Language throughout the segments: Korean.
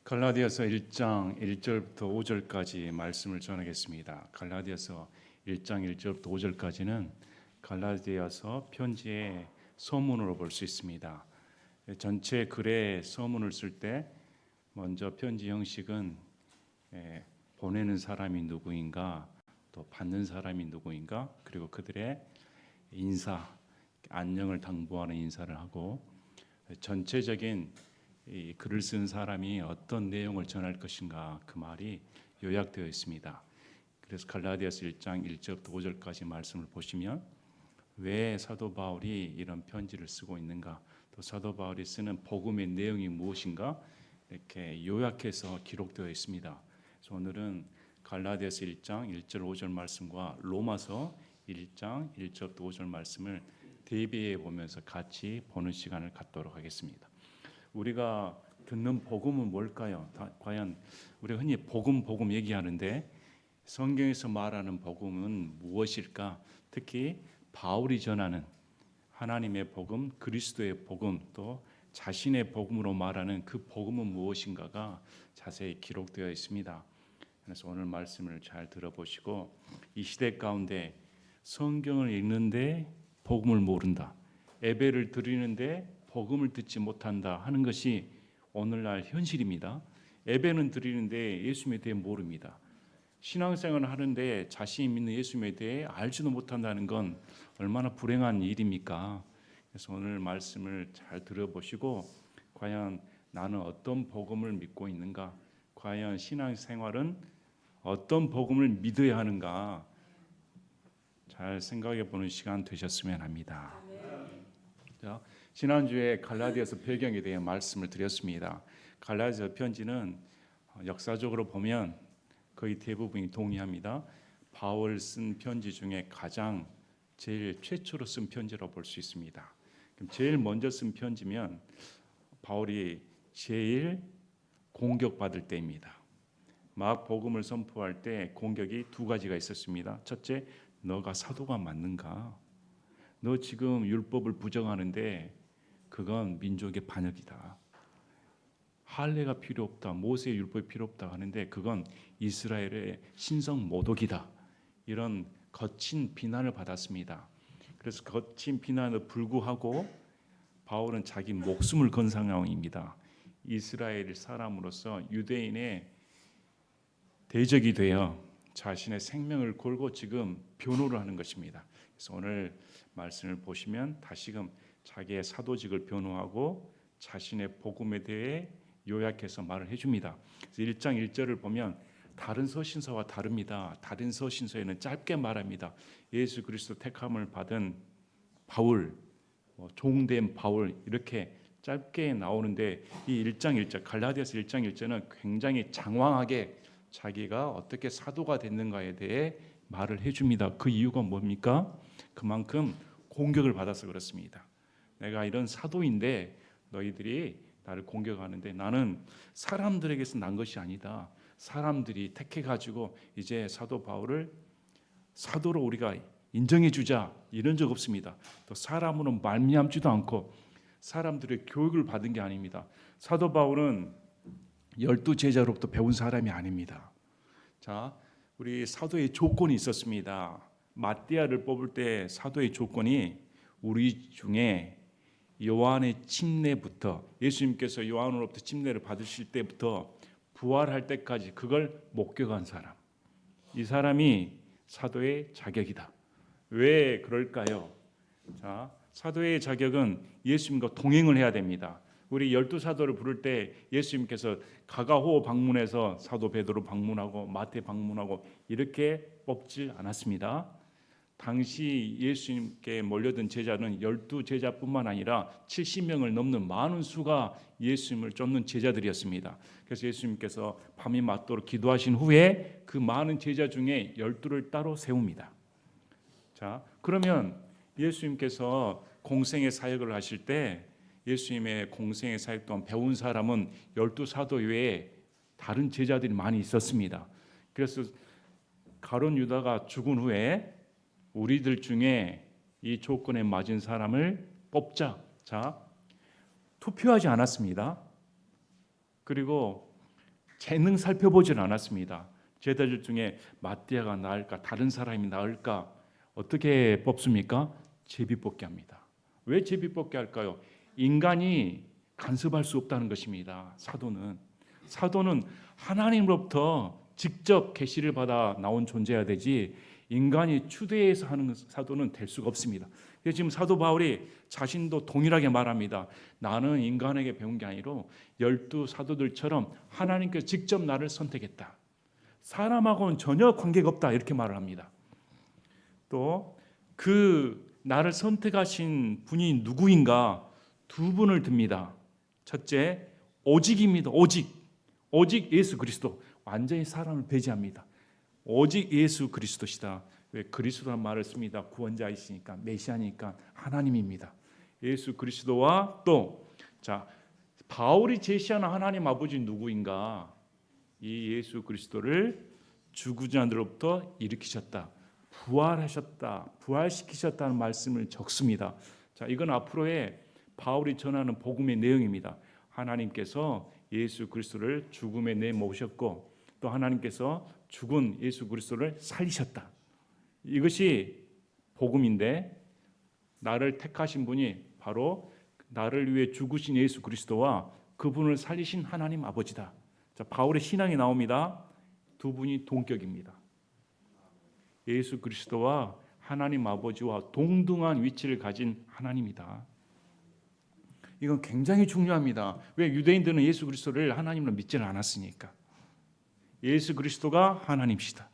갈라디아서 1장 1절부터 5절까지 말씀을 전하겠습니다. 갈라디아서 1장 1절부터 5절까지는 갈라디아서 편지의 서문으로 볼 수 있습니다. 전체 글에 서문을 쓸 때 먼저 편지 형식은 보내는 사람이 누구인가, 또 받는 사람이 누구인가, 그리고 그들의 인사, 안녕을 당부하는 인사를 하고, 전체적인 이 글을 쓴 사람이 어떤 내용을 전할 것인가, 그 말이 요약되어 있습니다. 그래서 갈라디아서 1장 1절부터 5절까지 말씀을 보시면 왜 사도 바울이 이런 편지를 쓰고 있는가, 또 사도 바울이 쓰는 복음의 내용이 무엇인가, 이렇게 요약해서 기록되어 있습니다. 그래서 오늘은 갈라디아서 1장 1절 5절 말씀과 로마서 1장 1절부터 5절 말씀을 대비해 보면서 같이 보는 시간을 갖도록 하겠습니다. 우리가 듣는 복음은 뭘까요? 과연 우리가 흔히 복음 얘기하는데 성경에서 말하는 복음은 무엇일까? 특히 바울이 전하는 하나님의 복음, 그리스도의 복음, 또 자신의 복음으로 말하는 그 복음은 무엇인가가 자세히 기록되어 있습니다. 그래서 오늘 말씀을 잘 들어보시고, 이 시대 가운데 성경을 읽는데 복음을 모른다, 예배를 드리는데 복음을 듣지 못한다 하는 것이 오늘날 현실입니다. 예배는 드리는데 예수님에 대해 모릅니다. 신앙생활을 하는데 자신이 믿는 예수님에 대해 알지도 못한다는 건 얼마나 불행한 일입니까? 그래서 오늘 말씀을 잘 들어보시고, 과연 나는 어떤 복음을 믿고 있는가, 과연 신앙생활은 어떤 복음을 믿어야 하는가, 잘 생각해 보는 시간 되셨으면 합니다. 자, 지난주에 갈라디아서 배경에 대해 말씀을 드렸습니다. 갈라디아서 편지는 역사적으로 보면 거의 대부분이 동의합니다. 바울 쓴 편지 중에 가장 제일 최초로 쓴 편지라고 볼 수 있습니다. 그럼 제일 먼저 쓴 편지면 바울이 제일 공격받을 때입니다. 막 복음을 선포할 때 공격이 두 가지가 있었습니다. 첫째, 너가 사도가 맞는가? 너 지금 율법을 부정하는데 그건 민족의 반역이다. 할례가 필요 없다, 모세의 율법이 필요 없다 하는데 그건 이스라엘의 신성 모독이다. 이런 거친 비난을 받았습니다. 그래서 거친 비난을 불구하고 바울은 자기 목숨을 건 상황입니다. 이스라엘 사람으로서 유대인의 대적이 되어 자신의 생명을 걸고 지금 변호를 하는 것입니다. 그래서 오늘 말씀을 보시면 다시금 자기의 사도직을 변호하고 자신의 복음에 대해 요약해서 말을 해줍니다. 그래서 1장 1절을 보면 다른 서신서와 다릅니다. 다른 서신서에는 짧게 말합니다. 예수 그리스도 택함을 받은 바울, 종된 바울, 이렇게 짧게 나오는데 이 1장 1절, 갈라디아서 1장 1절은 굉장히 장황하게 자기가 어떻게 사도가 됐는가에 대해 말을 해줍니다. 그 이유가 뭡니까? 그만큼 공격을 받아서 그렇습니다. 내가 이런 사도인데 너희들이 나를 공격하는데 나는 사람들에게서 난 것이 아니다. 사람들이 택해가지고 이제 사도 바울을 사도로 우리가 인정해주자, 이런 적 없습니다. 또 사람으로 말미암지도 않고 사람들의 교육을 받은 게 아닙니다. 사도 바울은 12제자로부터 배운 사람이 아닙니다. 자, 우리 사도의 조건이 있었습니다. 마띠아를 뽑을 때 사도의 조건이 우리 중에 요한의 침례부터, 예수님께서 요한으로부터 침례를 받으실 때부터 부활할 때까지 그걸 목격한 사람, 이 사람이 사도의 자격이다. 왜 그럴까요? 자, 사도의 자격은 예수님과 동행을 해야 됩니다. 우리 12사도를 부를 때 예수님께서 가가호 방문해서 사도 베드로 방문하고 마태 방문하고 이렇게 뽑지 않았습니다. 당시 예수님께 몰려든 제자는 12제자뿐만 아니라 70명을 넘는 많은 수가 예수님을 쫓는 제자들이었습니다. 그래서 예수님께서 밤이 맞도록 기도하신 후에 그 많은 제자 중에 12를 따로 세웁니다. 자, 그러면 예수님께서 공생의 사역을 하실 때 예수님의 공생의 사역 동안 배운 사람은 12사도 외에 다른 제자들이 많이 있었습니다. 그래서 가룟 유다가 죽은 후에 우리들 중에 이 조건에 맞은 사람을 뽑자. 자, 투표하지 않았습니다. 그리고 재능 살펴보질 않았습니다. 제자들 중에 마띠아가 나을까 다른 사람이 나을까 어떻게 뽑습니까? 제비뽑기 합니다. 왜 제비뽑기 할까요? 인간이 간섭할 수 없다는 것입니다. 사도는 하나님으로부터 직접 계시를 받아 나온 존재여야 되지 인간이 추대해서 하는 사도는 될 수가 없습니다. 그래서 지금 사도 바울이 자신도 동일하게 말합니다. 나는 인간에게 배운 게 아니라 12 사도들처럼 하나님께서 직접 나를 선택했다. 사람하고는 전혀 관계가 없다 이렇게 말을 합니다. 또 그 나를 선택하신 분이 누구인가 두 분을 듭니다. 첫째 오직입니다. 오직 예수 그리스도. 완전히 사람을 배제합니다. 오직 예수 그리스도시다. 왜 그리스도란 말을 씁니다. 구원자이시니까 메시아니까 하나님입니다. 예수 그리스도와 또 바울이 제시하는 하나님 아버지 누구인가? 이 예수 그리스도를 죽은 자들로부터 일으키셨다. 부활하셨다. 부활시키셨다는 말씀을 적습니다. 이건 앞으로의 바울이 전하는 복음의 내용입니다. 하나님께서 예수 그리스도를 죽음에 내모셨고 또 하나님께서 죽은 예수 그리스도를 살리셨다. 이것이 복음인데 나를 택하신 분이 바로 나를 위해 죽으신 예수 그리스도와 그분을 살리신 하나님 아버지다. 바울의 신앙이 나옵니다. 두 분이 동격입니다. 예수 그리스도와 하나님 아버지와 동등한 위치를 가진 하나님이다. 이건 굉장히 중요합니다. 왜 유대인들은 예수 그리스도를 하나님으로 믿지는 않았으니까. 예수 그리스도가 하나님이시다.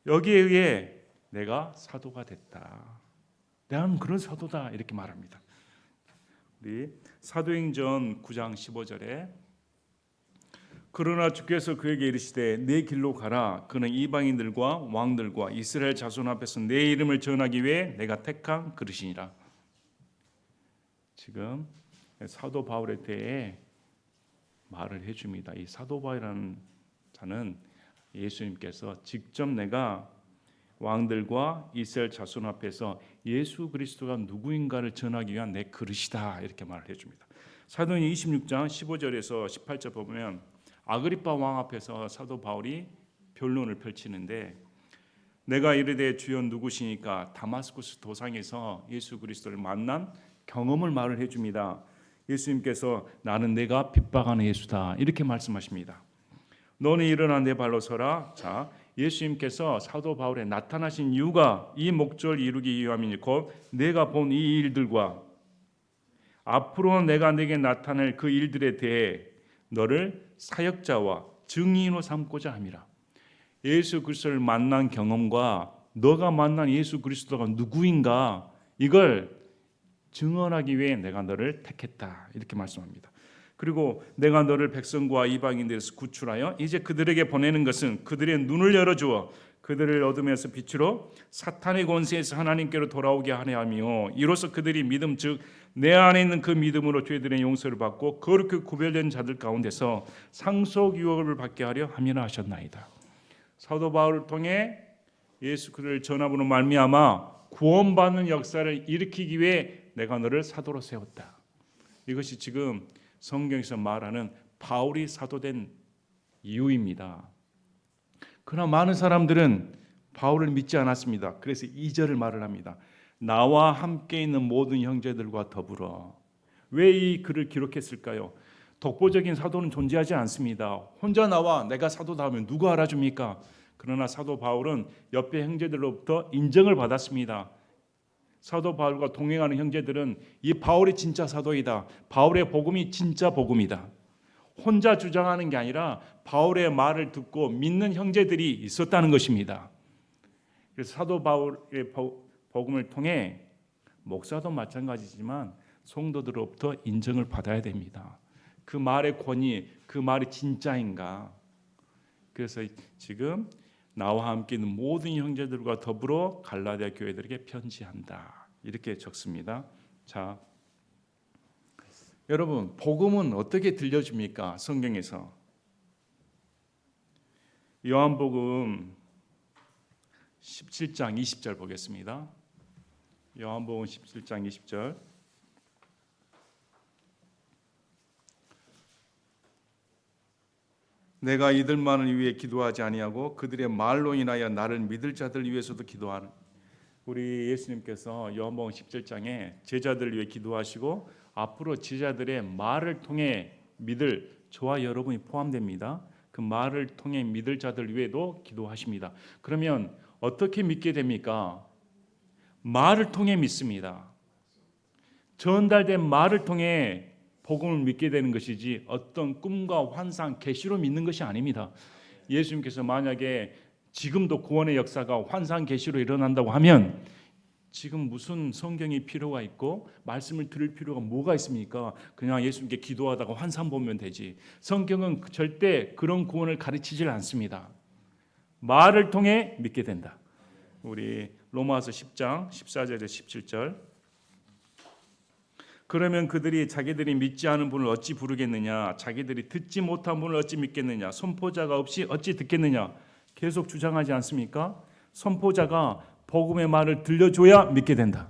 여기에 의해 내가 사도가 됐다. 나는 그런 사도다 이렇게 말합니다. 우리 사도행전 9장 15절에 그러나 주께서 그에게 이르시되 내 길로 가라. 그는 이방인들과 왕들과 이스라엘 자손 앞에서 내 이름을 전하기 위해 내가 택한 그릇이니라. 지금 사도 바울에 대해 말을 해줍니다. 이 사도 바울이라는 자는 예수님께서 직접 내가 왕들과 이스라엘 자손 앞에서 예수 그리스도가 누구인가를 전하기 위한 내 그릇이다 이렇게 말을 해줍니다. 사도행전 26장 15절에서 18절 보면 아그리파 왕 앞에서 사도 바울이 변론을 펼치는데 내가 이르되 주여 누구시니까 다마스쿠스 도상에서 예수 그리스도를 만난 경험을 말을 해줍니다. 예수님께서 나는 내가 핍박하는 예수다 이렇게 말씀하십니다. 너는 일어나 내 발로 서라. 예수님께서 사도 바울에 나타나신 이유가 이 목적을 이루기 위함이니 곧 내가 본 이 일들과 앞으로 내가 내게 나타낼 그 일들에 대해 너를 사역자와 증인으로 삼고자 함이라. 예수 그리스도를 만난 경험과 너가 만난 예수 그리스도가 누구인가 이걸 증언하기 위해 내가 너를 택했다 이렇게 말씀합니다. 그리고 내가 너를 백성과 이방인들에서 구출하여 이제 그들에게 보내는 것은 그들의 눈을 열어주어 그들을 어둠에서 빛으로 사탄의 권세에서 하나님께로 돌아오게 하려 하며 이로써 그들이 믿음 즉 내 안에 있는 그 믿음으로 죄들의 용서를 받고 거룩히 구별된 자들 가운데서 상속 유업을 받게 하려 함이라 하셨나이다. 사도 바울을 통해 예수 그리스도를 전함으로 말미암아 구원받는 역사를 일으키기 위해 내가 너를 사도로 세웠다. 이것이 지금 성경에서 말하는 바울이 사도된 이유입니다. 그러나 많은 사람들은 바울을 믿지 않았습니다. 그래서 2절을 말을 합니다. 나와 함께 있는 모든 형제들과 더불어. 왜 이 글을 기록했을까요? 독보적인 사도는 존재하지 않습니다. 혼자 나와 내가 사도다 하면 누가 알아줍니까? 그러나 사도 바울은 옆에 형제들로부터 인정을 받았습니다. 사도 바울과 동행하는 형제들은 이 바울이 진짜 사도이다. 바울의 복음이 진짜 복음이다. 혼자 주장하는 게 아니라 바울의 말을 듣고 믿는 형제들이 있었다는 것입니다. 그래서 사도 바울의 복음을 통해 목사도 마찬가지지만 성도들로부터 인정을 받아야 됩니다. 그 말의 권위, 그 말이 진짜인가? 그래서 지금 나와 함께 있는 모든 형제들과 더불어 갈라디아 교회들에게 편지한다. 이렇게 적습니다. 여러분, 복음은 어떻게 들려줍니까? 성경에서. 요한복음 17장 20절 보겠습니다. 요한복음 17장 20절. 내가 이들만을 위해 기도하지 아니하고 그들의 말로 인하여 나를 믿을 자들 위해서도 기도하는. 우리 예수님께서 요한복음 17장에 제자들 위해 기도하시고 앞으로 제자들의 말을 통해 믿을 저와 여러분이 포함됩니다. 그 말을 통해 믿을 자들 위에도 기도하십니다. 그러면 어떻게 믿게 됩니까? 말을 통해 믿습니다. 전달된 말을 통해 복음을 믿게 되는 것이지 어떤 꿈과 환상, 계시로 믿는 것이 아닙니다. 예수님께서 만약에 지금도 구원의 역사가 환상, 계시로 일어난다고 하면 지금 무슨 성경이 필요가 있고 말씀을 들을 필요가 뭐가 있습니까? 그냥 예수님께 기도하다가 환상 보면 되지. 성경은 절대 그런 구원을 가르치질 않습니다. 말을 통해 믿게 된다. 우리 로마서 10장 14절에서 17절. 그러면 그들이 자기들이 믿지 않은 분을 어찌 부르겠느냐? 자기들이 듣지 못한 분을 어찌 믿겠느냐? 선포자가 없이 어찌 듣겠느냐? 계속 주장하지 않습니까? 선포자가 복음의 말을 들려줘야 믿게 된다.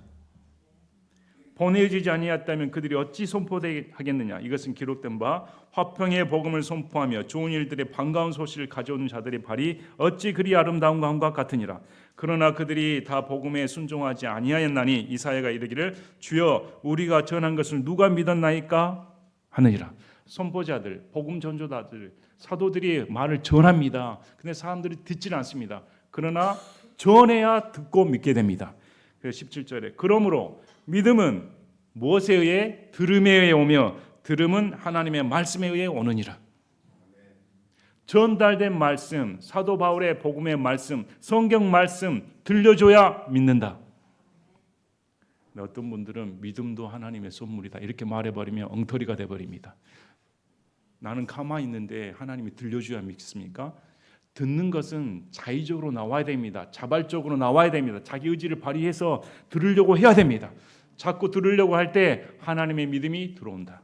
보내주지 아니하였다면 그들이 어찌 선포하겠느냐? 이것은 기록된 바 화평의 복음을 선포하며 좋은 일들의 반가운 소식을 가져오는 자들의 발이 어찌 그리 아름다운가 함과 같으니라. 그러나 그들이 다 복음에 순종하지 아니하였나니 이사야가 이르기를 주여 우리가 전한 것을 누가 믿었나이까 하느니라. 선포자들, 복음 전조자들, 사도들이 말을 전합니다. 근데 사람들이 듣질 않습니다. 그러나 전해야 듣고 믿게 됩니다. 17절에 그러므로 믿음은 무엇에 의해? 들음에 의해 오며 들음은 하나님의 말씀에 의해 오느니라. 전달된 말씀, 사도 바울의 복음의 말씀, 성경 말씀 들려줘야 믿는다. 어떤 분들은 믿음도 하나님의 선물이다 이렇게 말해버리면 엉터리가 돼버립니다. 나는 가만히 있는데 하나님이 들려줘야 믿습니까? 듣는 것은 자의적으로 나와야 됩니다. 자발적으로 나와야 됩니다. 자기 의지를 발휘해서 들으려고 해야 됩니다. 자꾸 들으려고 할 때 하나님의 믿음이 들어온다.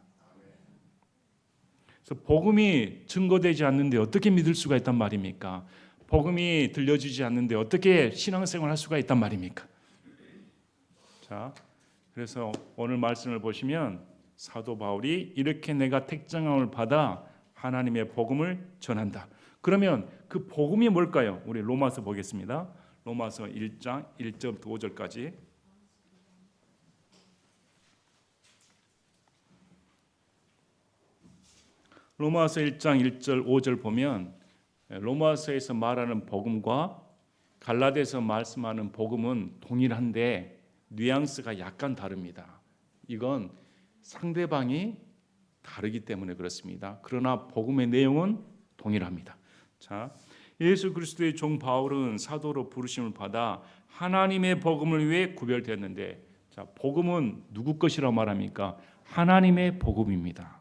그래서 복음이 증거되지 않는데 어떻게 믿을 수가 있단 말입니까? 복음이 들려주지 않는데 어떻게 신앙생활을 할 수가 있단 말입니까? 자, 그래서 오늘 말씀을 보시면 사도 바울이 이렇게 내가 택정함을 받아 하나님의 복음을 전한다. 그러면 그 복음이 뭘까요? 우리 로마서 보겠습니다. 로마서 1장 1절부터 5절까지. 로마서 1장 1절 5절 보면 로마서에서 말하는 복음과 갈라디아서 말씀하는 복음은 동일한데 뉘앙스가 약간 다릅니다. 이건 상대방이 다르기 때문에 그렇습니다. 그러나 복음의 내용은 동일합니다. 자, 예수 그리스도의 종 바울은 사도로 부르심을 받아 하나님의 복음을 위해 구별되었는데, 자, 복음은 누구 것이라고 말합니까? 하나님의 복음입니다.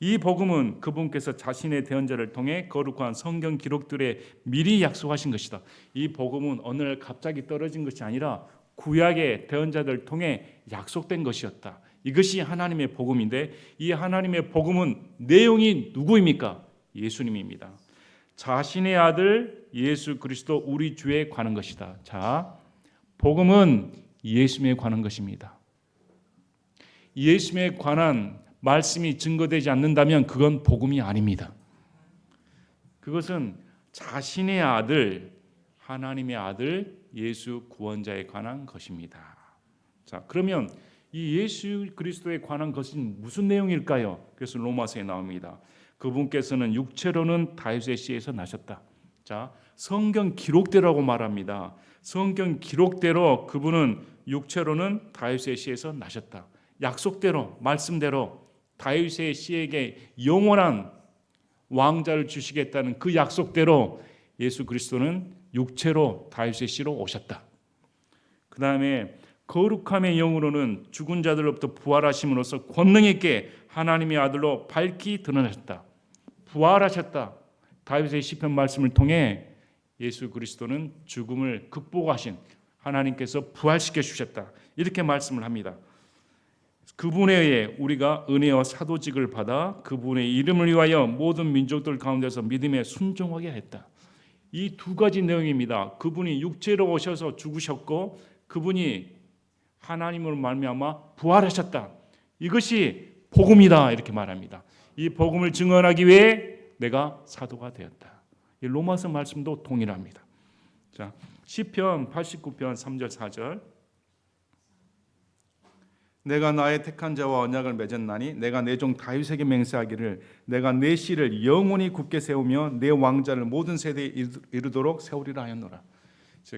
이 복음은 그분께서 자신의 대언자를 통해 거룩한 성경 기록들에 미리 약속하신 것이다. 이 복음은 어느 날 갑자기 떨어진 것이 아니라 구약의 대언자들을 통해 약속된 것이었다. 이것이 하나님의 복음인데 이 하나님의 복음은 내용이 누구입니까? 예수님입니다. 자신의 아들 예수 그리스도 우리 주에 관한 것이다. 자, 복음은 예수님에 관한 것입니다. 예수님에 관한 말씀이 증거되지 않는다면 그건 복음이 아닙니다. 그것은 자신의 아들, 하나님의 아들 예수 구원자에 관한 것입니다. 자, 그러면 이 예수 그리스도에 관한 것은 무슨 내용일까요? 그래서 로마서에 나옵니다. 그분께서는 육체로는 다윗의 씨에서 나셨다. 자, 성경 기록대로라고 말합니다. 성경 기록대로 그분은 육체로는 다윗의 씨에서 나셨다. 약속대로, 말씀대로 다윗의 씨에게 영원한 왕자를 주시겠다는 그 약속대로 예수 그리스도는 육체로 다윗의 씨로 오셨다. 그 다음에 거룩함의 영으로는 죽은 자들로부터 부활하심으로써 권능 있게 하나님의 아들로 밝히 드러나셨다. 부활하셨다. 다윗의 시편 말씀을 통해 예수 그리스도는 죽음을 극복하신 하나님께서 부활시켜 주셨다. 이렇게 말씀을 합니다. 그분에 의해 우리가 은혜와 사도직을 받아 그분의 이름을 위하여 모든 민족들 가운데서 믿음에 순종하게 했다. 이 두 가지 내용입니다. 그분이 육체로 오셔서 죽으셨고 그분이 하나님으로 말미암아 부활하셨다. 이것이 복음이다 이렇게 말합니다. 이 복음을 증언하기 위해 내가 사도가 되었다. 이 로마서 말씀도 동일합니다. 자, 시편 89편 3절 4절. 내가 나의 택한 자와 언약을 맺었나니 내가 내 종 다윗에게 맹세하기를 내가 내 씨를 영원히 굳게 세우며 내 왕자를 모든 세대에 이르도록 세우리라 하였노라.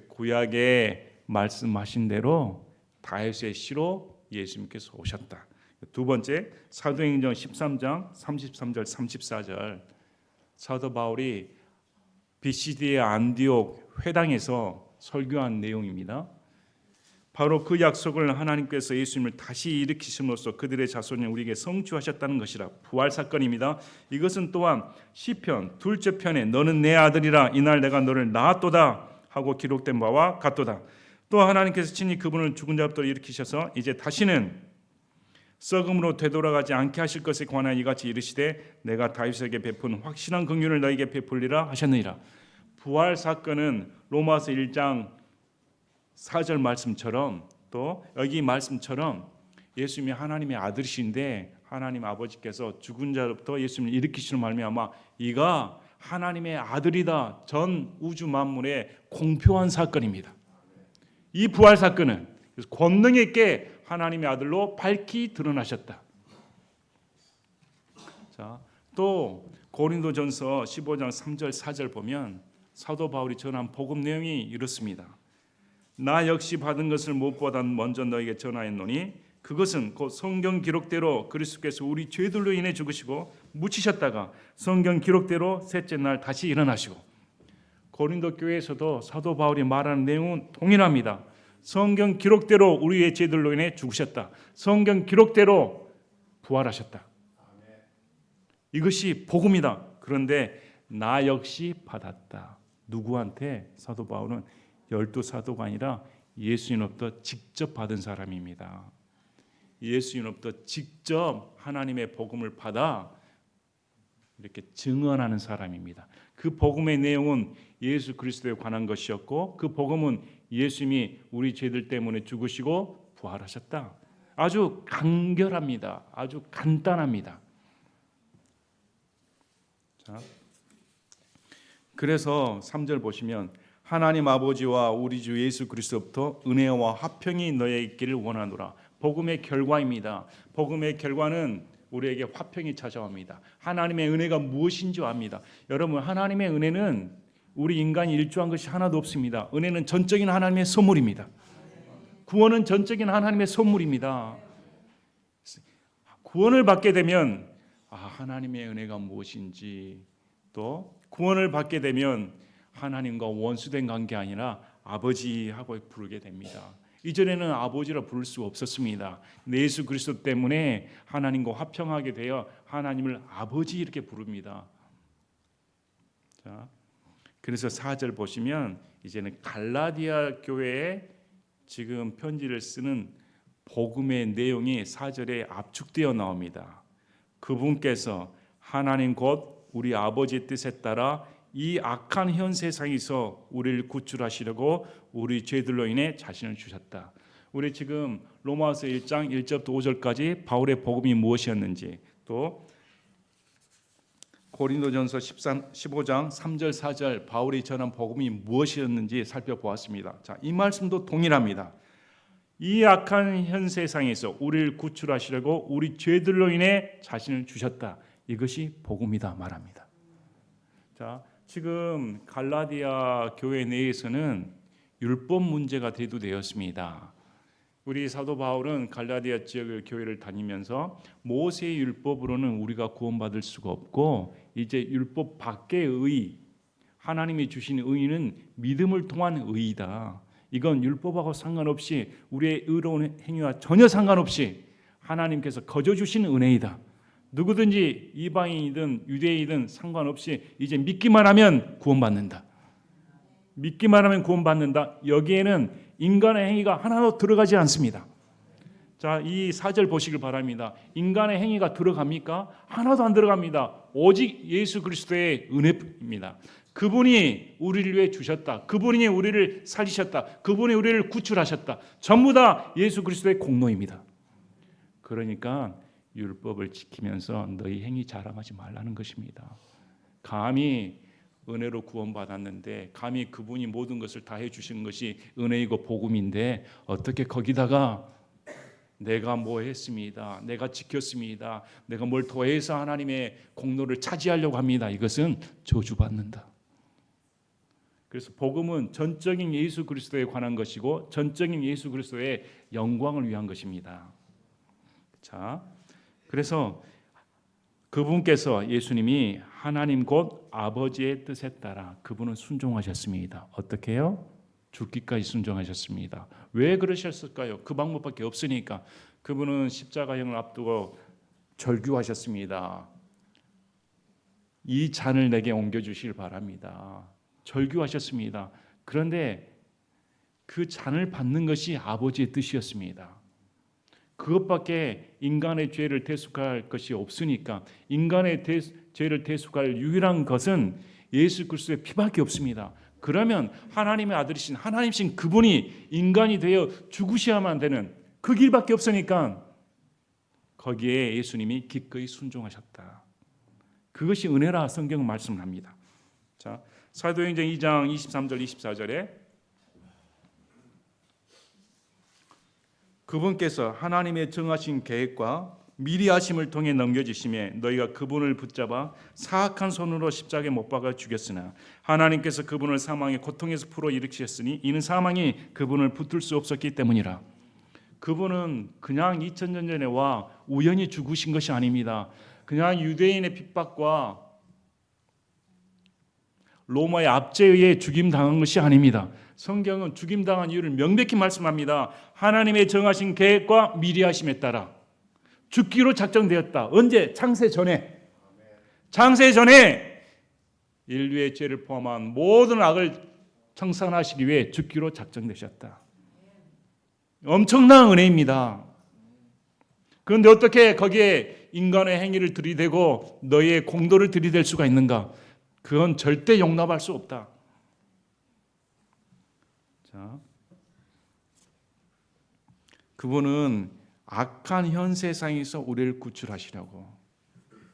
구약에 말씀하신 대로 다윗의 씨로 예수님께서 오셨다. 두 번째, 사도행전 13장 33절 34절. 사도 바울이 비시디의 안디옥 회당에서 설교한 내용입니다. 바로 그 약속을 하나님께서 예수님을 다시 일으키심으로써 그들의 자손이 우리에게 성취하셨다는 것이라. 부활 사건입니다. 이것은 또한 시편 둘째 편에 너는 내 아들이라 이날 내가 너를 낳았도다 하고 기록된 바와 같도다. 또 하나님께서 친히 그분을 죽은 자부터 일으키셔서 이제 다시는 썩음으로 되돌아가지 않게 하실 것에 관하여 이같이 이르시되 내가 다윗에게 베푼 확실한 긍휼을 너에게 베풀리라 하셨느니라. 부활 사건은 로마서 1장 4절 말씀처럼 또 여기 말씀처럼 예수님이 하나님의 아들이신데 하나님 아버지께서 죽은 자로부터 예수님을 일으키시는 말미암아 이가 하나님의 아들이다. 전 우주 만물의 공표한 사건입니다. 이 부활 사건은 권능 있게 하나님의 아들로 밝히 드러나셨다. 자, 또 고린도전서 15장 3절 4절 보면 사도 바울이 전한 복음 내용이 이렇습니다. 나 역시 받은 것을 무엇보다 먼저 너에게 전하였노니 그것은 곧 성경 기록대로 그리스도께서 우리 죄들로 인해 죽으시고 묻히셨다가 성경 기록대로 셋째 날 다시 일어나시고. 고린도 교회에서도 사도 바울이 말하는 내용은 동일합니다. 성경 기록대로 우리의 죄들로 인해 죽으셨다. 성경 기록대로 부활하셨다. 이것이 복음이다. 그런데 나 역시 받았다. 누구한테? 사도 바울은 12사도가 아니라 예수님으로부터 직접 받은 사람입니다. 예수님으로부터 직접 하나님의 복음을 받아 이렇게 증언하는 사람입니다. 그 복음의 내용은 예수 그리스도에 관한 것이었고 그 복음은 예수님이 우리 죄들 때문에 죽으시고 부활하셨다. 아주 간결합니다. 아주 간단합니다. 자, 그래서 3절 보시면 하나님 아버지와 우리 주 예수 그리스도부터 은혜와 화평이 너에게 있기를 원하노라. 복음의 결과입니다. 복음의 결과는 우리에게 화평이 찾아옵니다. 하나님의 은혜가 무엇인지 압니다. 여러분, 하나님의 은혜는 우리 인간이 일조한 것이 하나도 없습니다. 은혜는 전적인 하나님의 선물입니다. 구원은 전적인 하나님의 선물입니다. 구원을 받게 되면 하나님의 은혜가 무엇인지, 또 구원을 받게 되면 하나님과 원수된 관계 아니라 아버지하고 부르게 됩니다. 이전에는 아버지라 부를 수 없었습니다. 예수 그리스도 때문에 하나님과 화평하게 되어 하나님을 아버지 이렇게 부릅니다. 자, 그래서 4절 보시면 이제는 갈라디아 교회에 지금 편지를 쓰는 복음의 내용이 4절에 압축되어 나옵니다. 그분께서 하나님 곧 우리 아버지의 뜻에 따라 이 악한 현 세상에서 우리를 구출하시려고 우리 죄들로 인해 자신을 주셨다. 우리 지금 로마서 1장 1절부터 5절까지 바울의 복음이 무엇이었는지, 또 고린도전서 15장 3절 4절 바울이 전한 복음이 무엇이었는지 살펴보았습니다. 자, 이 말씀도 동일합니다. 이 악한 현 세상에서 우리를 구출하시려고 우리 죄들로 인해 자신을 주셨다. 이것이 복음이다 말합니다. 자, 지금 갈라디아 교회 내에서는 율법 문제가 대두되었습니다. 우리 사도 바울은 갈라디아 지역의 교회를 다니면서 모세의 율법으로는 우리가 구원받을 수가 없고 이제 율법 밖의 의, 하나님이 주신 의는 믿음을 통한 의이다. 이건 율법하고 상관없이 우리의 의로운 행위와 전혀 상관없이 하나님께서 거저 주신 은혜이다. 누구든지 이방인이든 유대인이든 상관없이 이제 믿기만 하면 구원받는다. 믿기만 하면 구원받는다. 여기에는 인간의 행위가 하나도 들어가지 않습니다. 자, 이 4절 보시길 바랍니다. 인간의 행위가 들어갑니까? 하나도 안 들어갑니다. 오직 예수 그리스도의 은혜입니다. 그분이 우리를 위해 주셨다. 그분이 우리를 살리셨다. 그분이 우리를 구출하셨다. 전부 다 예수 그리스도의 공로입니다. 그러니까 율법을 지키면서 너희 행위 자랑하지 말라는 것입니다. 감히 은혜로 구원받았는데 감히 그분이 모든 것을 다 해주신 것이 은혜이고 복음인데 어떻게 거기다가 내가 뭐 했습니다, 내가 지켰습니다, 내가 뭘 더해서 하나님의 공로를 차지하려고 합니다. 이것은 저주받는다. 그래서 복음은 전적인 예수 그리스도에 관한 것이고 전적인 예수 그리스도의 영광을 위한 것입니다. 자, 그래서 그분께서 예수님이 하나님 곧 아버지의 뜻에 따라 그분은 순종하셨습니다. 어떻게 해요? 죽기까지 순종하셨습니다. 왜 그러셨을까요? 그 방법밖에 없으니까. 그분은 십자가형을 앞두고 절규하셨습니다. 이 잔을 내게 옮겨주시길 바랍니다. 절규하셨습니다. 그런데 그 잔을 받는 것이 아버지의 뜻이었습니다. 그것밖에 인간의 죄를 대속할 것이 없으니까 인간의 죄를 대속할 유일한 것은 예수 그리스도의 피밖에 없습니다. 그러면 하나님의 아들이신 하나님이신 그분이 인간이 되어 죽으셔야만 되는 그 길밖에 없으니까 거기에 예수님이 기꺼이 순종하셨다. 그것이 은혜라 성경은 말씀을 합니다. 자, 사도행전 2장 23절 24절에 그분께서 하나님의 정하신 계획과 미리 하심을 통해 넘겨주심에 너희가 그분을 붙잡아 사악한 손으로 십자가에 못 박아 죽였으나 하나님께서 그분을 사망의 고통에서 풀어 일으키셨으니 이는 사망이 그분을 붙들 수 없었기 때문이라. 그분은 그냥 2000년 전에 와 우연히 죽으신 것이 아닙니다. 그냥 유대인의 핍박과 로마의 압제에 의해 죽임당한 것이 아닙니다. 성경은 죽임당한 이유를 명백히 말씀합니다. 하나님의 정하신 계획과 미리 하심에 따라 죽기로 작정되었다. 언제? 창세 전에. 창세 전에 인류의 죄를 포함한 모든 악을 청산하시기 위해 죽기로 작정되셨다. 엄청난 은혜입니다. 그런데 어떻게 거기에 인간의 행위를 들이대고 너희의 공도를 들이댈 수가 있는가? 그건 절대 용납할 수 없다. 자, 그분은 악한 현 세상에서 우리를 구출하시려고.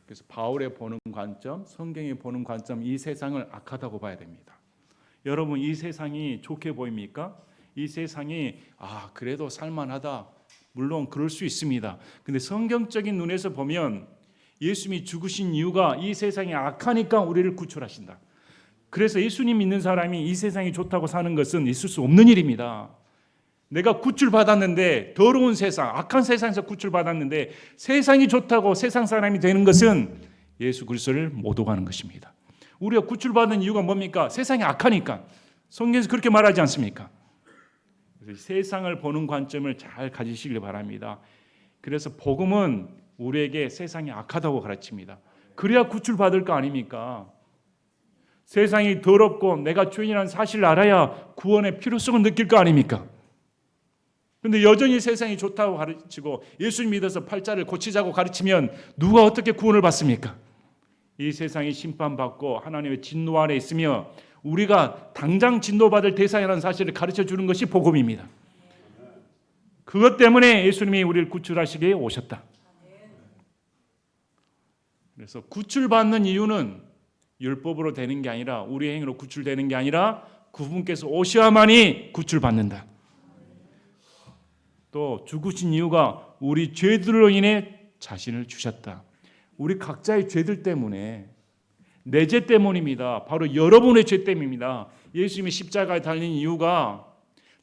그래서 바울의 보는 관점, 성경이 보는 관점, 이 세상을 악하다고 봐야 됩니다. 여러분, 이 세상이 좋게 보입니까? 이 세상이 그래도 살만하다. 물론 그럴 수 있습니다. 근데 성경적인 눈에서 보면 예수님이 죽으신 이유가 이 세상이 악하니까 우리를 구출하신다. 그래서 예수님 믿는 사람이 이 세상이 좋다고 사는 것은 있을 수 없는 일입니다. 내가 구출받았는데 더러운 세상, 악한 세상에서 구출받았는데 세상이 좋다고 세상 사람이 되는 것은 예수 그리스도를 못 오가는 것입니다. 우리가 구출받은 이유가 뭡니까? 세상이 악하니까. 성경에서 그렇게 말하지 않습니까? 그래서 세상을 보는 관점을 잘 가지시길 바랍니다. 그래서 복음은 우리에게 세상이 악하다고 가르칩니다. 그래야 구출받을 거 아닙니까? 세상이 더럽고 내가 죄인이라는 사실을 알아야 구원의 필요성을 느낄 거 아닙니까? 그런데 여전히 세상이 좋다고 가르치고 예수님 믿어서 팔자를 고치자고 가르치면 누가 어떻게 구원을 받습니까? 이 세상이 심판받고 하나님의 진노 아래 있으며 우리가 당장 진노받을 대상이라는 사실을 가르쳐주는 것이 복음입니다. 그것 때문에 예수님이 우리를 구출하시기에 오셨다. 그래서 구출받는 이유는 율법으로 되는 게 아니라 우리의 행위로 구출되는 게 아니라 그분께서 오셔야만이 구출받는다. 또 죽으신 이유가 우리 죄들로 인해 자신을 주셨다. 우리 각자의 죄들 때문에 내 죄 때문입니다. 바로 여러분의 죄 때문입니다. 예수님이 십자가에 달린 이유가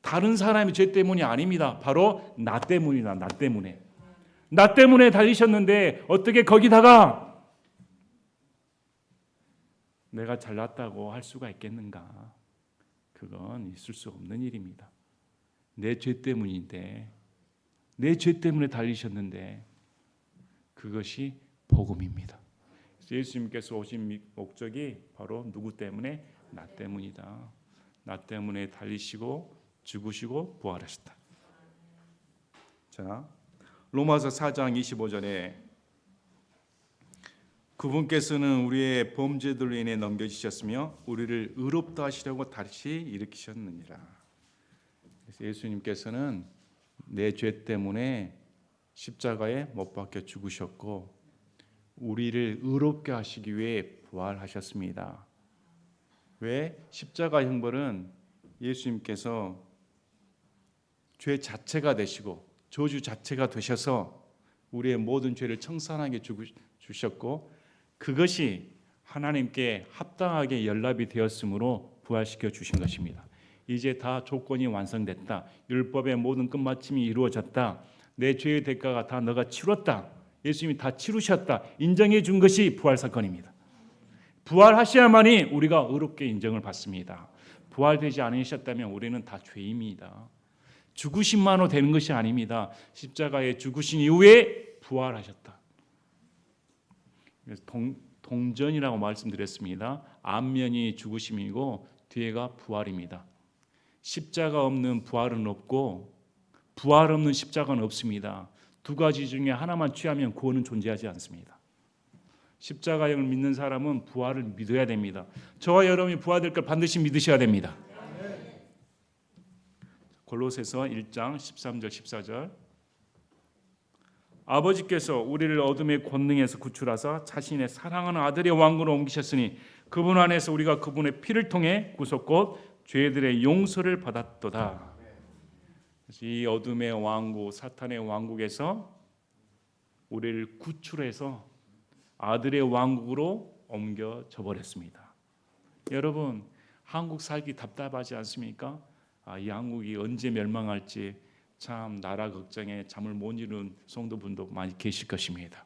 다른 사람의 죄 때문이 아닙니다. 바로 나 때문이다. 나 때문에. 나 때문에 달리셨는데 어떻게 거기다가 내가 잘났다고 할 수가 있겠는가? 그건 있을 수 없는 일입니다. 내 죄 때문인데, 내 죄 때문에 달리셨는데 그것이 복음입니다. 예수님께서 오신 목적이 바로 누구 때문에? 나 때문이다. 나 때문에 달리시고 죽으시고 부활하셨다. 자, 로마서 4장 25절에 그분께서는 우리의 범죄들로 인해 넘겨지셨으며 우리를 의롭다 하시려고 다시 일으키셨느니라. 그래서 예수님께서는 내 죄 때문에 십자가에 못 박혀 죽으셨고 우리를 의롭게 하시기 위해 부활하셨습니다. 왜? 십자가 형벌은 예수님께서 죄 자체가 되시고 저주 자체가 되셔서 우리의 모든 죄를 청산하게 주셨고, 그것이 하나님께 합당하게 연락이 되었으므로 부활시켜 주신 것입니다. 이제 다 조건이 완성됐다. 율법의 모든 끝마침이 이루어졌다. 내 죄의 대가가 다 너가 치렀다. 예수님이 다 치르셨다. 인정해 준 것이 부활 사건입니다. 부활하셔야만이 우리가 의롭게 인정을 받습니다. 부활되지 않으셨다면 우리는 다 죄입니다. 죽으심만으로 되는 것이 아닙니다. 십자가에 죽으신 이후에 부활하셨다. 그래서 동전이라고 말씀드렸습니다. 앞면이 죽으심이고 뒤에가 부활입니다. 십자가 없는 부활은 없고 부활 없는 십자가는 없습니다. 두 가지 중에 하나만 취하면 구원은 존재하지 않습니다. 십자가형을 믿는 사람은 부활을 믿어야 됩니다. 저와 여러분이 부활될 걸 반드시 믿으셔야 됩니다. 골로새서 1장 13절 14절 아버지께서 우리를 어둠의 권능에서 구출하사 자신의 사랑하는 아들의 왕국으로 옮기셨으니 그분 안에서 우리가 그분의 피를 통해 구속 곧 죄들의 용서를 받았도다. 이 어둠의 왕국, 사탄의 왕국에서 우리를 구출해서 아들의 왕국으로 옮겨져 버렸습니다. 여러분, 한국 살기 답답하지 않습니까? 이 한국이 언제 멸망할지 참 나라 걱정에 잠을 못 이루는 성도분도 많이 계실 것입니다.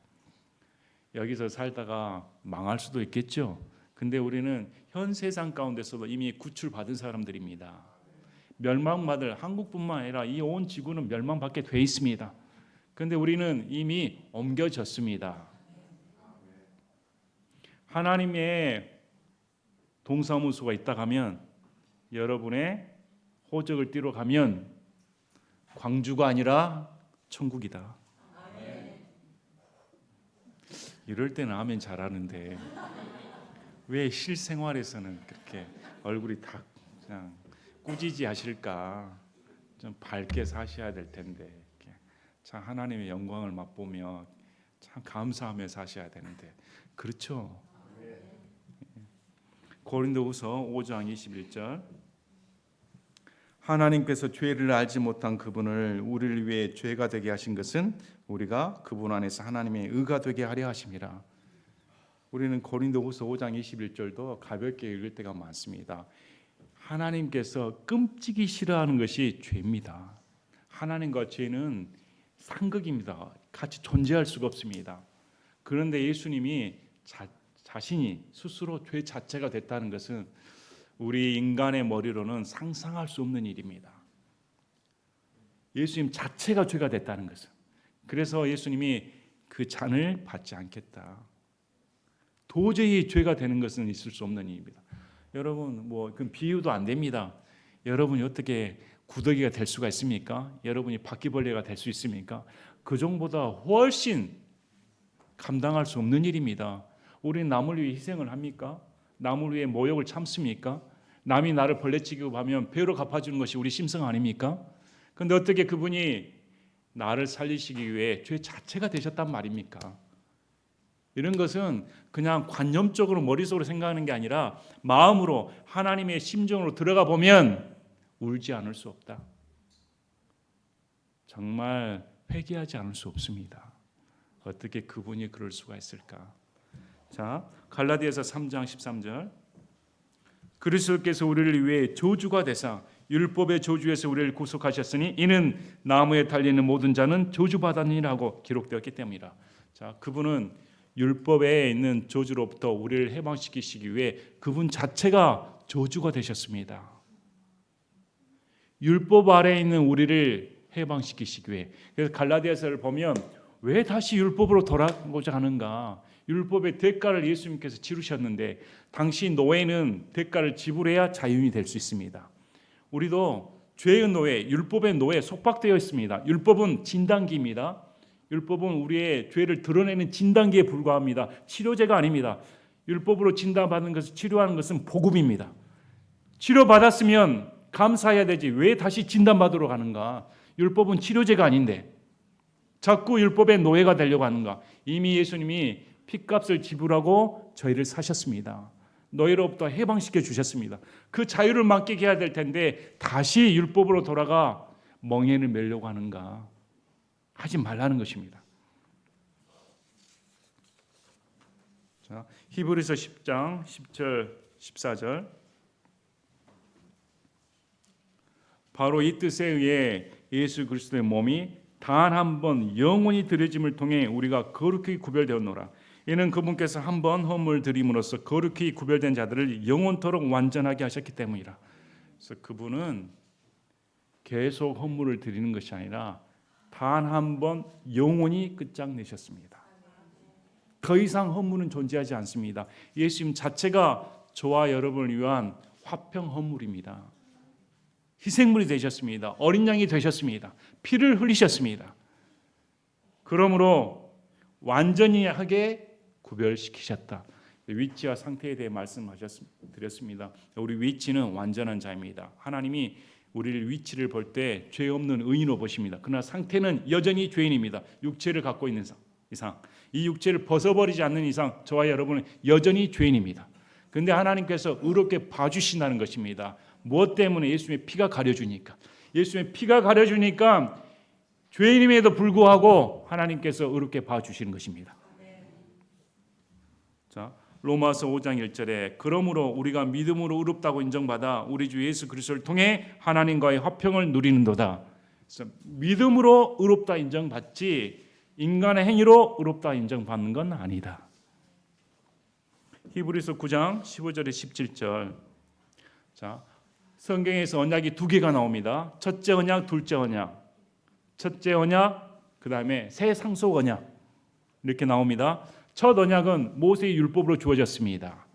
여기서 살다가 망할 수도 있겠죠. 근데 우리는 현 세상 가운데서도 이미 구출받은 사람들입니다. 멸망받을, 한국뿐만 아니라 이 온 지구는 멸망받게 돼 있습니다. 그런데 우리는 이미 옮겨졌습니다. 하나님의 동사무소가 있다 하면, 여러분의 호적을 띠러 가면 광주가 아니라 천국이다. 이럴 때는 아멘 잘하는데 왜 실생활에서는 그렇게 얼굴이 다 그냥 꾸지지 하실까? 좀 밝게 사셔야 될 텐데, 참 하나님의 영광을 맛보며 참 감사하며 사셔야 되는데, 그렇죠? 고린도후서 5장 21절 하나님께서 죄를 알지 못한 그분을 우리를 위해 죄가 되게 하신 것은 우리가 그분 안에서 하나님의 의가 되게 하려 하심이라. 우리는 고린도후서 5장 21절도 가볍게 읽을 때가 많습니다. 하나님께서 끔찍이 싫어하는 것이 죄입니다. 하나님과 죄는 상극입니다. 같이 존재할 수가 없습니다. 그런데 예수님이 자신이 스스로 죄 자체가 됐다는 것은 우리 인간의 머리로는 상상할 수 없는 일입니다. 예수님 자체가 죄가 됐다는 것은. 그래서 예수님이 그 잔을 받지 않겠다. 도저히 죄가 되는 것은 있을 수 없는 일입니다. 여러분, 그 비유도 안 됩니다. 여러분이 어떻게 구더기가 될 수가 있습니까? 여러분이 바퀴벌레가 될 수 있습니까? 그 정보다 훨씬 감당할 수 없는 일입니다. 우리는 남을 위해 희생을 합니까? 남을 위해 모욕을 참습니까? 남이 나를 벌레 취급하면 배로 갚아주는 것이 우리 심성 아닙니까? 그런데 어떻게 그분이 나를 살리시기 위해 죄 자체가 되셨단 말입니까? 이런 것은 그냥 관념적으로 머릿속으로 생각하는 게 아니라 마음으로 하나님의 심정으로 들어가 보면 울지 않을 수 없다. 정말 회개하지 않을 수 없습니다. 어떻게 그분이 그럴 수가 있을까? 자, 갈라디아서 3장 13절 그리스도께서 우리를 위해 저주가 되사 율법의 저주에서 우리를 구속하셨으니 이는 나무에 달리는 모든 자는 저주받았니라고 기록되었기 때문이라. 자, 그분은 율법에 있는 저주로부터 우리를 해방시키시기 위해 그분 자체가 저주가 되셨습니다. 율법 아래에 있는 우리를 해방시키시기 위해. 그래서 갈라디아서를 보면 왜 다시 율법으로 돌아가고자 하는가? 율법의 대가를 예수님께서 치르셨는데 당시 노예는 대가를 지불해야 자유인이 될 수 있습니다. 우리도 죄의 노예, 율법의 노예에 속박되어 있습니다. 율법은 진단기입니다. 율법은 우리의 죄를 드러내는 진단기에 불과합니다. 치료제가 아닙니다. 율법으로 진단받는 것을 치료하는 것은 복음입니다. 치료받았으면 감사해야 되지 왜 다시 진단받으러 가는가? 율법은 치료제가 아닌데 자꾸 율법의 노예가 되려고 하는가? 이미 예수님이 핏값을 지불하고 저희를 사셨습니다. 너희로부터 해방시켜 주셨습니다. 그 자유를 맡기게 해야 될 텐데 다시 율법으로 돌아가 멍에를 매려고 하는가? 하지 말라는 것입니다. 자, 히브리서 10장 10절 14절. 바로 이 뜻에 의해 예수 그리스도의 몸이 단 한 번 영원히 드려짐을 통해 우리가 거룩히 구별되었노라. 이는 그분께서 한 번 헌물 드림으로써 거룩히 구별된 자들을 영원토록 완전하게 하셨기 때문이라. 그래서 그분은 계속 헌물을 드리는 것이 아니라 단 한 번 영원히 끝장내셨습니다. 더 이상 헌물은 존재하지 않습니다. 예수님 자체가 저와 여러분을 위한 화평 헌물입니다. 희생물이 되셨습니다. 어린 양이 되셨습니다. 피를 흘리셨습니다. 그러므로 완전히 하게 구별시키셨다. 위치와 상태에 대해 말씀드렸습니다. 우리 위치는 완전한 자입니다. 하나님이 우리를 위치를 볼 때 죄 없는 의인으로 보십니다. 그러나 상태는 여전히 죄인입니다. 육체를 갖고 있는 이상, 이 육체를 벗어버리지 않는 이상 저와 여러분은 여전히 죄인입니다. 그런데 하나님께서 의롭게 봐주신다는 것입니다. 무엇 때문에? 예수님의 피가 가려주니까. 예수님의 피가 가려주니까 죄인임에도 불구하고 하나님께서 의롭게 봐주시는 것입니다. 자, 로마서 5장 1절에 그러므로 우리가 믿음으로 의롭다고 인정받아 우리 주 예수 그리스도를 통해 하나님과의 화평을 누리는도다. 그래서 믿음으로 의롭다 인정받지 인간의 행위로 의롭다 인정받는 건 아니다. 히브리서 9장 15절에 17절. 자, 성경에서 언약이 두 개가 나옵니다. 첫째 언약, 둘째 언약. 첫째 언약, 그 다음에 새 상속 언약 이렇게 나옵니다. 첫 언약은 모세의 율법으로 주어졌습니다.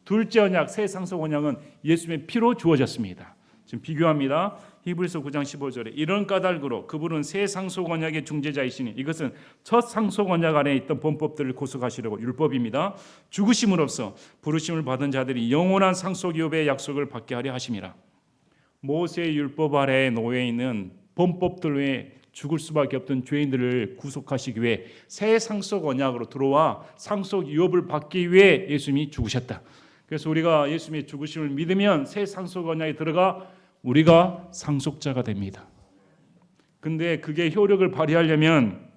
둘째 언약, 새 상속 언약은 예수님의 피로 주어졌습니다. 지금 비교합니다. 히브리서 9장 15절에 이런 까닭으로 그분은 새 상속 언약의 중재자이시니 이것은 첫 상속 언약 안에 있던 본법들을 구속하시려고 율법입니다. 죽으심으로써 부르심을 받은 자들이 영원한 상속 율법의 약속을 받게 하려 하심이라. 모세의 율법 아래에 놓여 있는 본법들 외에 죽을 수밖에 없던 죄인들을 구속하시기 위해 새 상속 언약으로 들어와 상속 유업을 받기 위해 예수님이 죽으셨다. 그래서 우리가 예수님의 죽으심을 믿으면 새 상속 언약에 들어가 우리가 상속자가 됩니다. 근데 그게 효력을 발휘하려면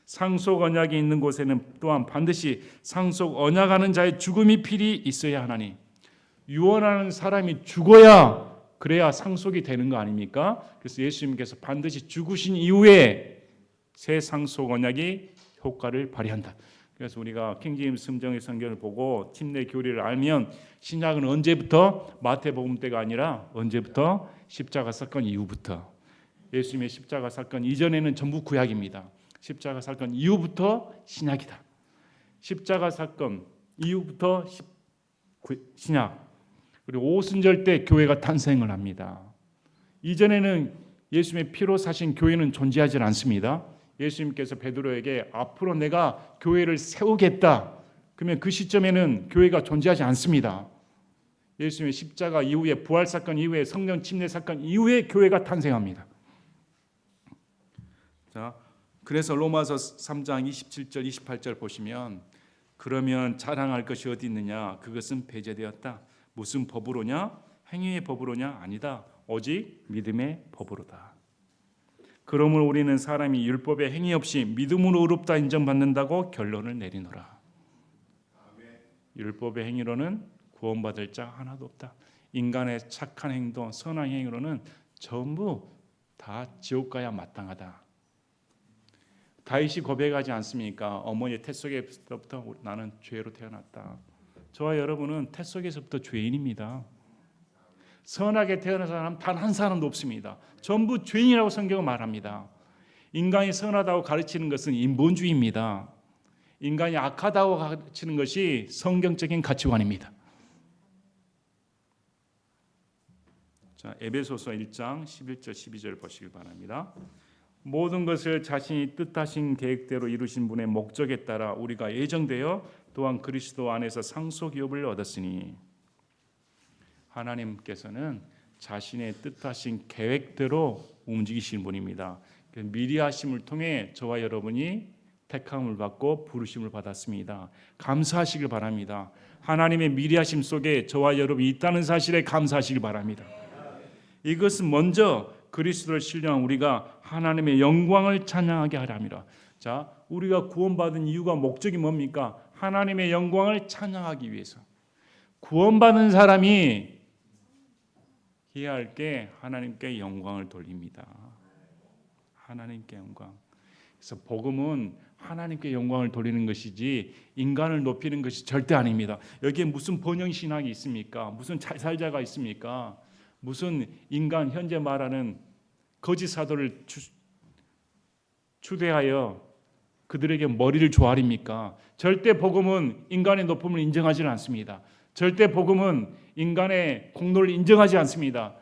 상속 언약이 있는 곳에는 또한 반드시 상속 언약하는 자의 죽음이 필히 있어야 하나니 유언하는 사람이 죽어야 그래야 상속이 되는 거 아닙니까? 그래서 예수님께서 반드시 죽으신 이후에 새 상속 언약이 효과를 발휘한다. 그래서 우리가 킹제임스 성경의 성경을 보고 팀내 교리를 알면 신약은 언제부터 마태복음 때가 아니라 언제부터 십자가 사건 이후부터 예수님의 십자가 사건 이전에는 전부 구약입니다. 십자가 사건 이후부터 신약이다. 십자가 사건 이후부터 신약. 그리고 오순절 때 교회가 탄생을 합니다. 이전에는 예수님의 피로 사신 교회는 존재하지 않습니다. 예수님께서 베드로에게 앞으로 내가 교회를 세우겠다. 그러면 그 시점에는 교회가 존재하지 않습니다. 예수님의 십자가 이후에 부활 사건 이후에 성령 침례 사건 이후에 교회가 탄생합니다. 자, 그래서 로마서 3장 27절 28절 보시면 그러면 자랑할 것이 어디 있느냐? 그것은 배제되었다. 무슨 법으로냐? 행위의 법으로냐? 아니다. 오직 믿음의 법으로다. 그러므로 우리는 사람이 율법의 행위 없이 믿음으로 의롭다 인정받는다고 결론을 내리노라. 율법의 행위로는 구원받을 자 하나도 없다. 인간의 착한 행동, 선한 행위로는 전부 다 지옥 가야 마땅하다. 다윗이 고백하지 않습니까? 어머니의 태 속에서부터 나는 죄로 태어났다. 저와 여러분은 태 속에서부터 죄인입니다. 선하게 태어난 사람 단 한 사람도 없습니다. 전부 죄인이라고 성경은 말합니다. 인간이 선하다고 가르치는 것은 인본주의입니다. 인간이 악하다고 가르치는 것이 성경적인 가치관입니다. 자, 에베소서 1장 11절 12절 보시길 바랍니다. 모든 것을 자신이 뜻하신 계획대로 이루신 분의 목적에 따라 우리가 예정되어 또한 그리스도 안에서 상속유업을 얻었으니 하나님께서는 자신의 뜻하신 계획대로 움직이시는 분입니다. 미리 하심을 통해 저와 여러분이 택함을 받고 부르심을 받았습니다. 감사하시길 바랍니다. 하나님의 미리하심 속에 저와 여러분이 있다는 사실에 감사하시길 바랍니다. 이것은 먼저 그리스도를 신뢰한 우리가 하나님의 영광을 찬양하게 하려 함이라. 자, 우리가 구원받은 이유가 목적이 뭡니까? 하나님의 영광을 찬양하기 위해서. 구원받은 사람이 해야 할 게 하나님께 영광을 돌립니다. 하나님께 영광. 그래서 복음은 하나님께 영광을 돌리는 것이지 인간을 높이는 것이 절대 아닙니다. 여기에 무슨 번영 신학이 있습니까? 무슨 살자가 있습니까? 무슨 인간 현재 말하는 거짓 사도를 추대하여 그들에게 머리를 조아립니까? 절대 복음은 인간의 높음을 인정하지는 않습니다. 절대 복음은 인간의 공로를 인정하지 않습니다.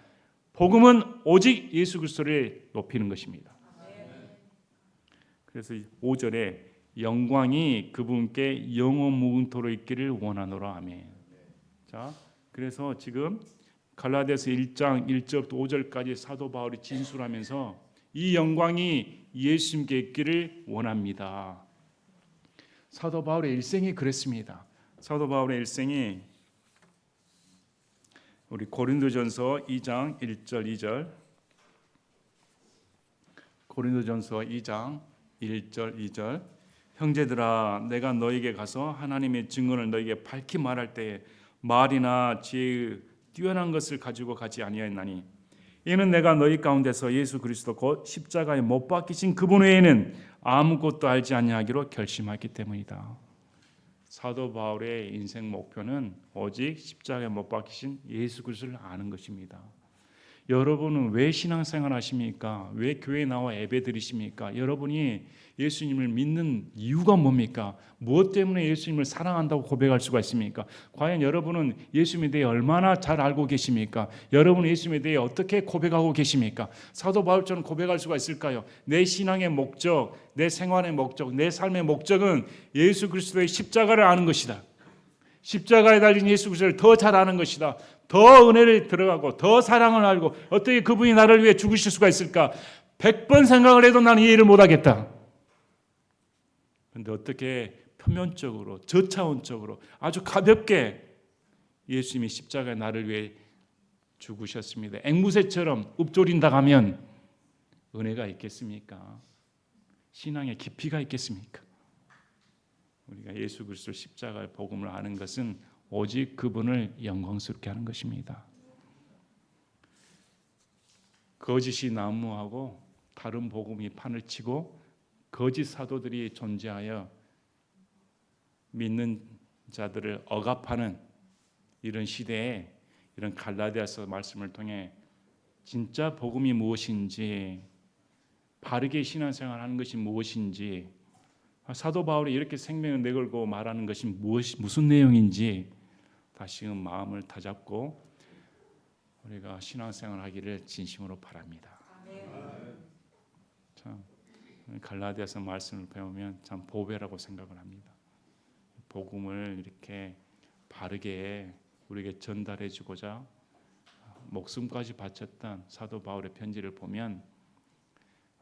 복음은 오직 예수 그리스도를 높이는 것입니다. 그래서 5절에 영광이 그분께 영원 무궁토록 있기를 원하노라. 아멘. 자, 그래서 지금 갈라디아서 1장 1절부터 5절까지 사도 바울이 진술하면서 이 영광이 예수님께 있기를 원합니다. 사도 바울의 일생이 그랬습니다. 사도 바울의 일생이 우리 고린도전서 2장 1절 2절 고린도전서 2장 1절 2절 형제들아 내가 너에게 가서 하나님의 증언을 너에게 밝히 말할 때 말이나 지혜의 뛰어난 것을 가지고 가지 아니하였나니 이는 내가 너희 가운데서 예수 그리스도 곧 십자가에 못 박히신 그분 외에는 아무것도 알지 아니하기로 결심하기 때문이다. 사도 바울의 인생 목표는 오직 십자가에 못 박히신 예수 그리스도를 아는 것입니다. 여러분은 왜 신앙생활 하십니까? 왜 교회에 나와 예배드리십니까? 여러분이 예수님을 믿는 이유가 뭡니까? 무엇 때문에 예수님을 사랑한다고 고백할 수가 있습니까? 과연 여러분은 예수님에 대해 얼마나 잘 알고 계십니까? 여러분은 예수님에 대해 어떻게 고백하고 계십니까? 사도 바울처럼 고백할 수가 있을까요? 내 신앙의 목적, 내 생활의 목적, 내 삶의 목적은 예수 그리스도의 십자가를 아는 것이다. 십자가에 달린 예수 그리스도를 더 잘 아는 것이다. 더 은혜를 들어가고 더 사랑을 알고 어떻게 그분이 나를 위해 죽으실 수가 있을까? 100번 생각을 해도 나는 이해를 못하겠다. 그런데 어떻게 표면적으로 저차원적으로 아주 가볍게 예수님이 십자가에 나를 위해 죽으셨습니다. 앵무새처럼 읊조린다 하면 은혜가 있겠습니까? 신앙의 깊이가 있겠습니까? 우리가 예수 그리스도 십자가의 복음을 아는 것은 오직 그분을 영광스럽게 하는 것입니다. 거짓이 난무하고 다른 복음이 판을 치고 거짓 사도들이 존재하여 믿는 자들을 억압하는 이런 시대에 이런 갈라디아서 말씀을 통해 진짜 복음이 무엇인지 바르게 신앙생활하는 것이 무엇인지 사도 바울이 이렇게 생명을 내걸고 말하는 것이 무슨 내용인지 다시금 마음을 다잡고 우리가 신앙생활하기를 진심으로 바랍니다. 참 갈라디아서 말씀을 배우면 참 보배라고 생각을 합니다. 복음을 이렇게 바르게 우리에게 전달해 주고자 목숨까지 바쳤던 사도 바울의 편지를 보면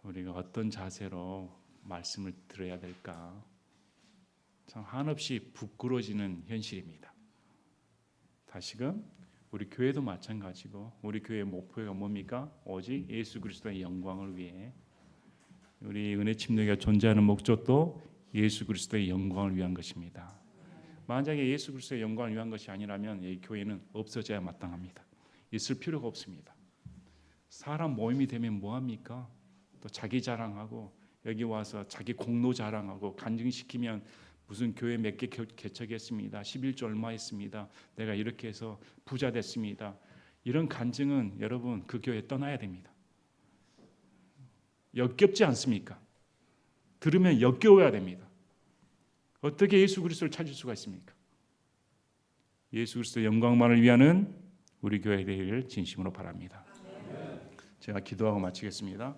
우리가 어떤 자세로 말씀을 들어야 될까 참 한없이 부끄러워지는 현실입니다. 다시금 우리 교회도 마찬가지고 우리 교회의 목표가 뭡니까? 오직 예수 그리스도의 영광을 위해 우리 은혜 침례가 존재하는 목적도 예수 그리스도의 영광을 위한 것입니다. 만약에 예수 그리스도의 영광을 위한 것이 아니라면 이 교회는 없어져야 마땅합니다. 있을 필요가 없습니다. 사람 모임이 되면 뭐합니까? 또 자기 자랑하고 여기 와서 자기 공로 자랑하고 간증시키면 무슨 교회 몇 개 개척했습니다. 11조 얼마 했습니다. 내가 이렇게 해서 부자 됐습니다. 이런 간증은 여러분 그 교회 떠나야 됩니다. 역겹지 않습니까? 들으면 역겨워야 됩니다. 어떻게 예수 그리스도를 찾을 수가 있습니까? 예수 그리스도의 영광만을 위하는 우리 교회에 되기를 진심으로 바랍니다. 제가 기도하고 마치겠습니다.